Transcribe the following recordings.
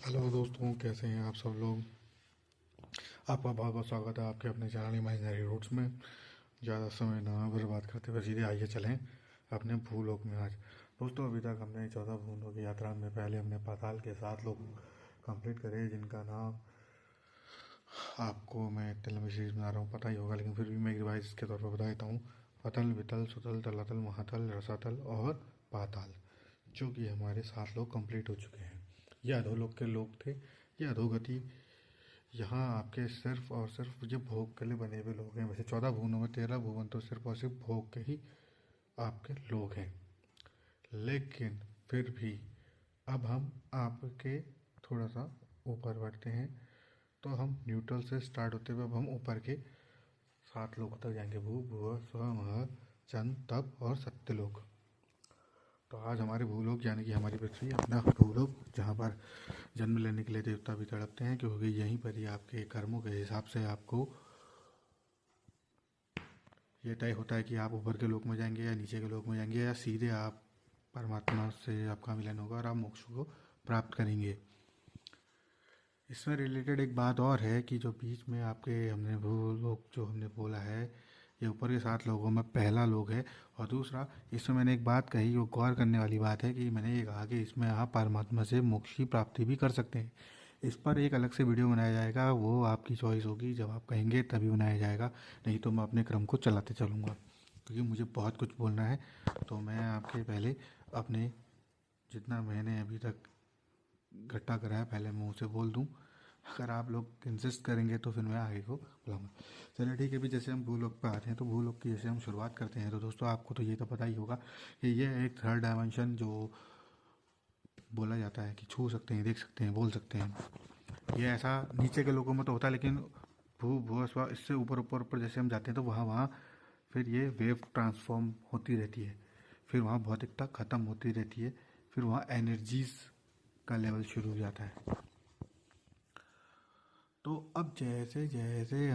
Hello दोस्तों, कैसे हैं आप सब लोग। आपका बहुत बहुत स्वागत है आपके अपने चैनल इमेजिनरी रूट्स में। ज़्यादा समय ना बर्बाद करते हुए सीधे आइए चलें अपने भूलोक में। आज दोस्तों, अभी तक हमने 14 भूलों की यात्रा में पहले हमने पाताल के 7 लोग कंप्लीट करे, जिनका नाम आपको मैं इतने लंबी सीरीज बना रहा हूँ पता ही होगा, लेकिन फिर भी मैं एक रिवाइज के तौर पर बता देता हूँ। अतल, वितल, सुतल, तलातल, महातल, रसातल और पाताल, जो कि हमारे 7 लोग कंप्लीट हो चुके हैं। ये अधोलोक के लोग थे। ये अधोगति, यहाँ आपके सिर्फ और सिर्फ ये भोग के लिए बने हुए लोग हैं। वैसे 14 भुवनों में 13 भुवन तो सिर्फ और सिर्फ भोग के ही आपके लोग हैं, लेकिन फिर भी अब हम आपके थोड़ा सा ऊपर बढ़ते हैं। तो हम न्यूट्रल से स्टार्ट होते हुए अब हम ऊपर के 7 लोगों तक जाएंगे। भू, भुव, स्व, मह, चंद, तप और सत्यलोक। तो आज हमारे भूलोक यानी कि हमारी पृथ्वी अपना भूलोक, जहाँ पर जन्म लेने के लिए देवता भी तड़पते हैं, क्योंकि यहीं पर ही आपके कर्मों के हिसाब से आपको ये तय होता है कि आप ऊपर के लोक में जाएंगे या नीचे के लोक में जाएंगे, या सीधे आप परमात्मा से आपका मिलन होगा और आप मोक्ष को प्राप्त करेंगे। इसमें रिलेटेड एक बात और है कि जो बीच में आपके हमने भूलोक जो हमने बोला है, ये ऊपर के 7 लोगों में पहला लोग है। और दूसरा, इसमें मैंने एक बात कही, वो गौर करने वाली बात है कि मैंने ये कहा कि इसमें आप परमात्मा से मोक्ष की प्राप्ति भी कर सकते हैं। इस पर एक अलग से वीडियो बनाया जाएगा, वो आपकी चॉइस होगी, जब आप कहेंगे तभी बनाया जाएगा, नहीं तो मैं अपने क्रम को चलाते चलूँगा, क्योंकि मुझे बहुत कुछ बोलना है। तो मैं आपके पहले अपने जितना मैंने अभी तक इकट्ठा करा है पहले मैं उसे बोल दूं। अगर आप लोग इंसिस्ट करेंगे तो फिर मैं आगे को बुलाऊंगा। चलिए ठीक है। भी जैसे हम भूलोक पे आते हैं, तो भूलोक की जैसे हम शुरुआत करते हैं, तो दोस्तों आपको तो ये तो पता ही होगा कि ये एक थर्ड डायमेंशन जो बोला जाता है कि छू सकते हैं, देख सकते हैं, बोल सकते हैं। ये ऐसा नीचे के लोगों में तो होता है, लेकिन भू भू स्व इससे ऊपर ऊपर ऊपर जैसे हम जाते हैं, तो वहाँ वहाँ फिर ये वेव ट्रांसफॉर्म होती रहती है। फिर वहाँ भौतिकता ख़त्म होती रहती है। फिर वहाँ एनर्जीज का लेवल शुरू हो जाता है। तो अब जैसे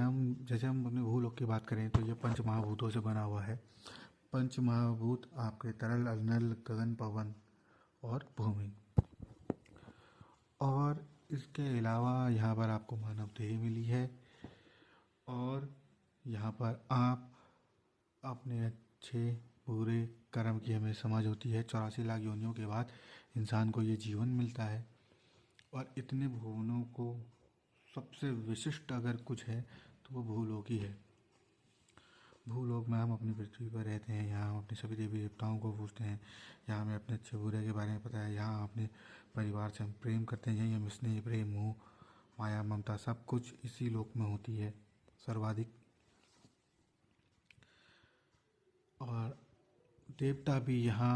हम अपने भूलोक की बात करें, तो ये पंच महाभूतों से बना हुआ है। पंच महाभूत आपके तरल, अनल, गगन, पवन और भूमि। और इसके अलावा यहाँ पर आपको मानव देह मिली है, और यहाँ पर आप अपने अच्छे बुरे कर्म की हमें समझ होती है। 84 लाख योनियों के बाद इंसान को ये जीवन मिलता है। और इतने भुवनों को सबसे विशिष्ट अगर कुछ है तो वो भूलोक ही है। भूलोक में हम अपनी पृथ्वी पर रहते हैं। यहाँ हम अपने सभी देवी देवताओं को पूजते हैं। यहाँ हमें अपने अच्छे बुरे के बारे में पता है। यहाँ अपने परिवार से हम प्रेम करते हैं। यहीं हम स्नेह, प्रेम, मोह, माया, ममता सब कुछ इसी लोक में होती है सर्वाधिक। और देवता भी यहाँ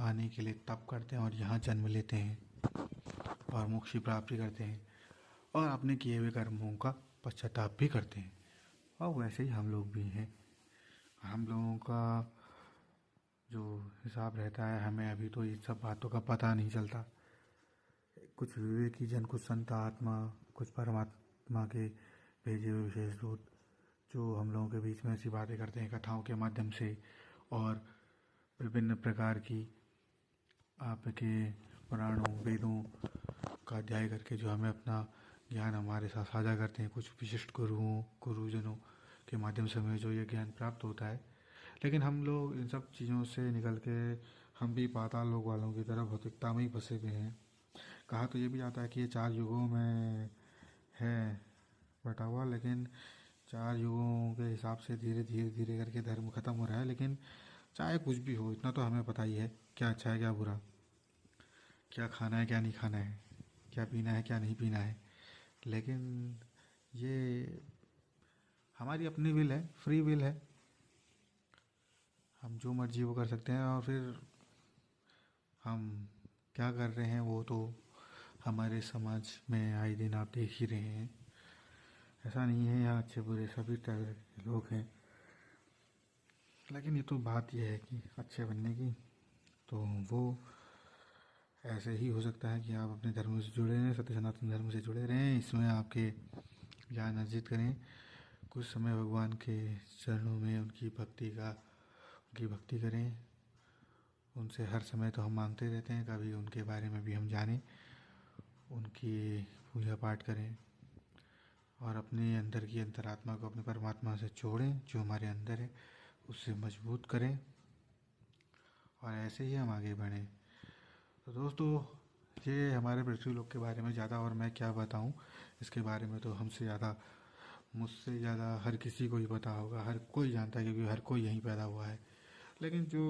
आने के लिए तप करते हैं और यहाँ जन्म लेते हैं और मोक्ष की प्राप्ति करते हैं और अपने किए हुए कर्मों का पश्चाताप भी करते हैं। और वैसे ही हम लोग भी हैं। हम लोगों का जो हिसाब रहता है, हमें अभी तो ये सब बातों का पता नहीं चलता। कुछ विवेकी जन, कुछ संत आत्मा, कुछ परमात्मा के भेजे हुए विशेष दूत जो हम लोगों के बीच में ऐसी बातें करते हैं कथाओं के माध्यम से, और विभिन्न प्रकार की आपके पुराणों, वेदों का अध्ययन करके जो हमें अपना ज्ञान हमारे साथ साझा करते हैं। कुछ विशिष्ट गुरुजनों के माध्यम से हमें जो ये ज्ञान प्राप्त होता है। लेकिन हम लोग इन सब चीज़ों से निकल के हम भी पाताल लोक वालों की तरह भौतिकता में ही फंसे हुए हैं। कहा तो ये भी जाता है कि ये 4 युगों में है बटा हुआ, लेकिन 4 युगों के हिसाब से धीरे धीरे धीरे करके धर्म खत्म हो रहा है। लेकिन चाहे कुछ भी हो, इतना तो हमें पता ही है क्या अच्छा है क्या बुरा, क्या खाना है क्या नहीं खाना है, क्या पीना है क्या नहीं पीना है। लेकिन ये हमारी अपनी विल है, फ्री विल है। हम जो मर्जी वो कर सकते हैं, और फिर हम क्या कर रहे हैं वो तो हमारे समाज में आए दिन आप देख ही रहे हैं। ऐसा नहीं है, यहाँ अच्छे बुरे सभी तरह के लोग हैं। लेकिन ये तो बात यह है कि अच्छे बनने की, तो वो ऐसे ही हो सकता है कि आप अपने धर्म से जुड़े रहें, सत्य सनातन धर्म से जुड़े रहें, इसमें आपके ज्ञान अर्जित करें। कुछ समय भगवान के चरणों में उनकी भक्ति करें। उनसे हर समय तो हम मांगते रहते हैं, कभी उनके बारे में भी हम जानें, की पूजा पाठ करें और अपने अंदर की अंतरात्मा को अपने परमात्मा से जोड़ें, जो हमारे अंदर है उससे मजबूत करें और ऐसे ही हम आगे बढ़ें। तो दोस्तों, ये हमारे पृथ्वी लोक के बारे में ज़्यादा और मैं क्या बताऊं, इसके बारे में तो हमसे ज़्यादा, मुझसे ज़्यादा हर किसी को ही पता होगा, हर कोई जानता है क्योंकि हर कोई यहीं पैदा हुआ है। लेकिन जो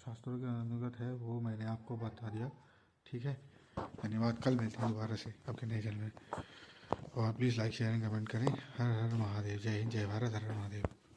शास्त्रों के अनुगत है वो मैंने आपको बता दिया। ठीक है, धन्यवाद। कल मिलते हैं दोबारा से आपके नए चैनल में। और please like share and comment करें। हर हर महादेव। जय हिंद, जय भारत, हर हर महादेव।